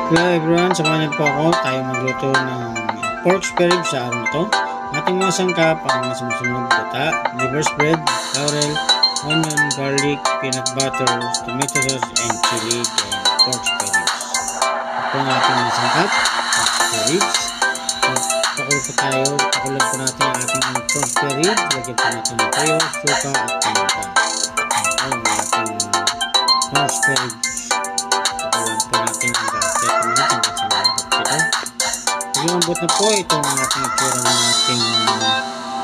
Hello everyone, samahan niyo po ako. Tayo magluto ng pork spare ribs sa araw na to. Ating mga sangkap, ang mga sumusunod: gata, liver spread, laurel, onion, garlic, peanut butter, tomato sauce, and chili, and pork spare ribs. Ito ang ating mga sangkap, pork spare ribs. Pakulo po tayo, pakulo po natin ang ating pork spare ribs. Lagyan po natin ng toyo, suka, at paminta. Ito ang ating pork spare ribs. Pakulan po natin hanggang 30 minutes hanggang sa malambot ito. Pag lumambot na po, ito ang ating itsura ng ating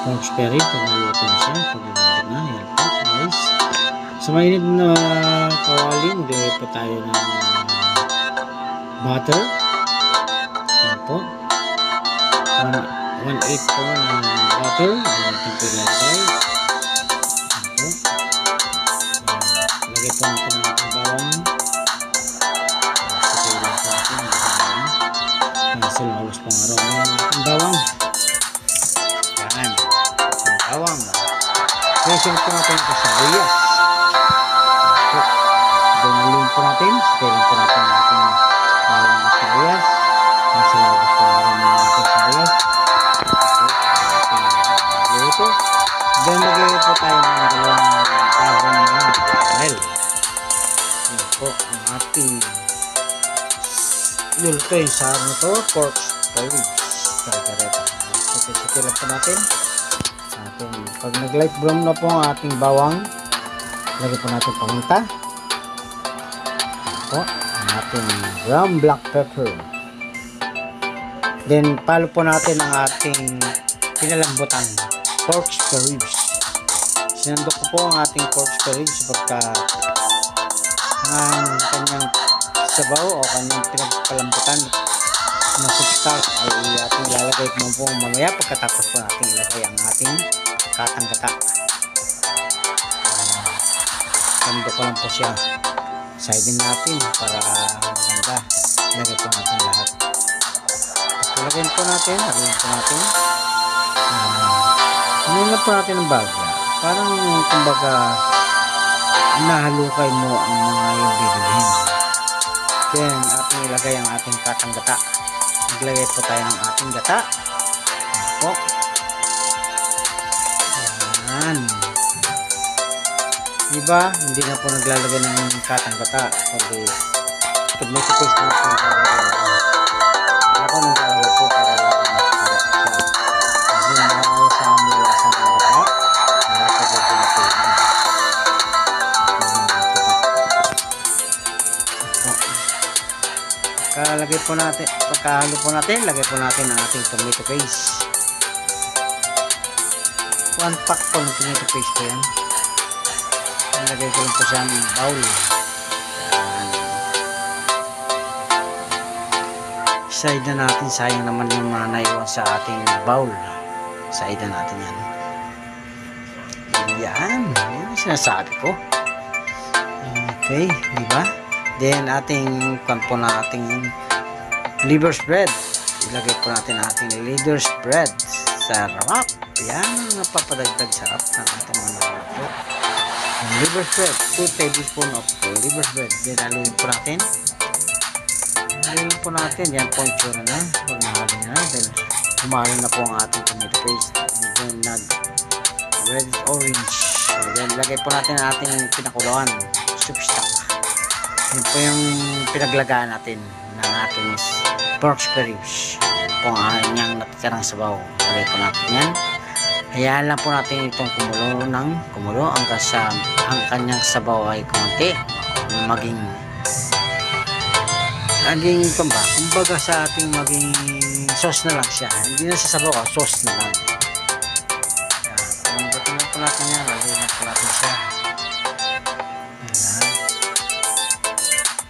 pork spare rib. Pag naluto na siya, pag lumambot na, yan po guys. Sa mainit na kawali, maglagay po tayo ng butter. Yan po. 1/8 po ng butter. Ang ating pinagay. Yan po. Lagay po natin ang ating bawang. Halos pang aroma ng ating bawang. Yan. Ang bawang. Sunod po natin ito sa sibuyas. Ganalin po natin. Spirin po natin ang ating bawang at sibuyas. Halos pang aroma ng ating sibuyas. Ito. Then maglagay po tayo ng dalawang tawang ng oil. Yan po ang ating lulutuin sa araw na ito, pork spare ribs. Kalkareta. Sutilan po natin. Pag nag-light brown na po ang ating bawang, lagay po natin paminta. Po, ang ating ground black pepper. Then, palo po natin ang ating pinalambutan pork spare ribs. Sinandok ko po ang ating pork spare ribs sapagkat ang kanyang sabaw o kanyang pinagpalambutan na substance ay ating ilalagay po mamaya pagkatapos po natin ilagay ang ating katang-gata. Sando ko lang po siya. Side natin para maganda. Ilagay po natin lahat. Ilagay po natin. Hinilap po natin ang bagya. Parang kumbaga nahalukay mo ang mga yung bibilhin. Then, ating ilagay ang ating katang-gata. Maglagay po tayo ng ating gata. Ayan po. Ayan. Diba? Hindi na po naglalagay ng katang-gata. Pag may taste na po ako naglalagay po para magharap siya. Kasi nakakaya sa amin yung asang gata. Nakakagay po natin. Pagkahalo po natin, lagay po natin ang ating tomato paste. 1 pack po ng tomato paste po yan. Lagay ko lang po siya ng bowl. Side na natin, sayang naman yung mga naiwan sa ating bowl. Side na natin yan. Yan ang sinasabi ko. Okay, diba? Then ating kampo na ating liver spread. Ilagay po natin ating liver spread. Sarap. Yan ang napapadagdag sarap ng ating mga nalato. Liver spread. 2 tablespoon of liver spread. Then haluin po natin. Yan po ang tsura na. Pag nahalin na. Then humalo na po ang ating tomato paste. Then red orange. Then lagay po natin ang ating pinakuluan. Soup stock. Yan po yung pinaglagaan natin ng ating pork spare ribs. Yan po ang kanyang natitirang sabaw. Lagay po natin yan. Hayaan lang po natin itong kumulo hanggang sa ang kanyang sabaw ay kumunti. Kumbaga sa ating maging sauce na lang siya. Hindi na sa sabaw, sauce na lang. Yan. Lambutin na po natin yan. Lagay na po natin siya. Yan.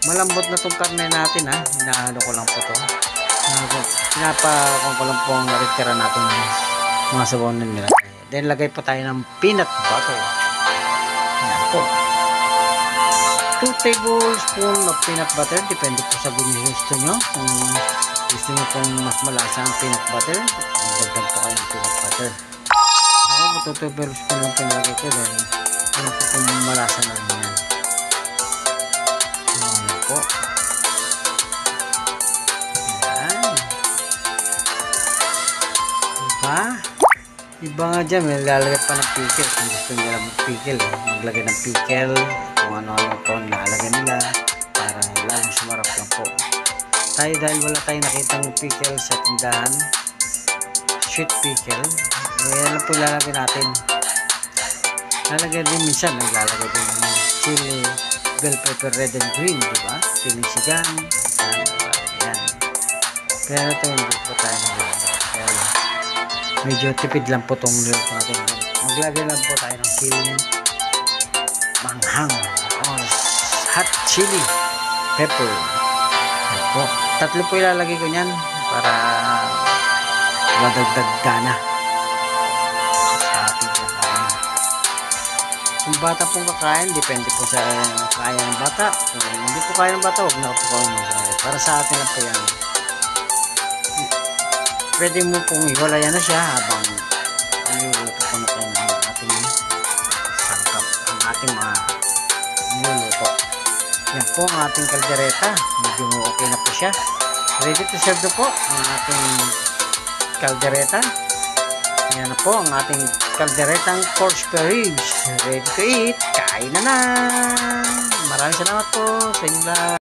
Malambot na itong karne natin ha. Hinahalo ko lang po ito. Pinapakong ko lang po ang naritira natin mga sabaw na nila. Then lagay po tayo ng peanut butter. Yan po. 2 tablespoon of peanut butter. Depende po sa gusto nyo. Kung gusto nyo pong mas malasa ang peanut butter, dagdag po kayo ng peanut butter. Ako 2 tablespoon lang pinalagay ko. Then ano po kung malasa na rin yan. Ayan po. Iba nga dyan, may lalagay pa ng pickle. Kung gusto nila mag-pickle, maglagay ng pickle, kung ano-ano po ang lalagay nila para lalong sumarap lang po. Tayo dahil wala tayong nakitang pickle sa tindahan, sweet pickle, yan lang po lalagay natin. Lalagay din minsan, naglalagay din ng chili, bell pepper, red and green, diba? Sinisigang, yan. Pero ito hindi po tayo naglalagay. Kaya medyo tipid lang po itong niluto natin. Maglagay lang po tayo ng chili manghang o hot chili pepper. Yan po. 3 po ilalagay ko niyan para madagdag gana sa ating kakain. Kung bata pong kakain, depende po sa kaya ng bata. Kung hindi po kaya ng bata, huwag na po kayo magkakain. Para sa atin lang po yan. Pwede mo pong iwalayan na siya habang niluluto po natin ang ating sangkap, ang ating mga niluluto. Yan po ang ating kaldereta. Medyo okay na po siya. Ready to serve na po ang ating kaldereta. Yan na po ang ating kalderetang pork spare ribs. Ready to eat. Kain na na! Maraming salamat po sa inyo lahat.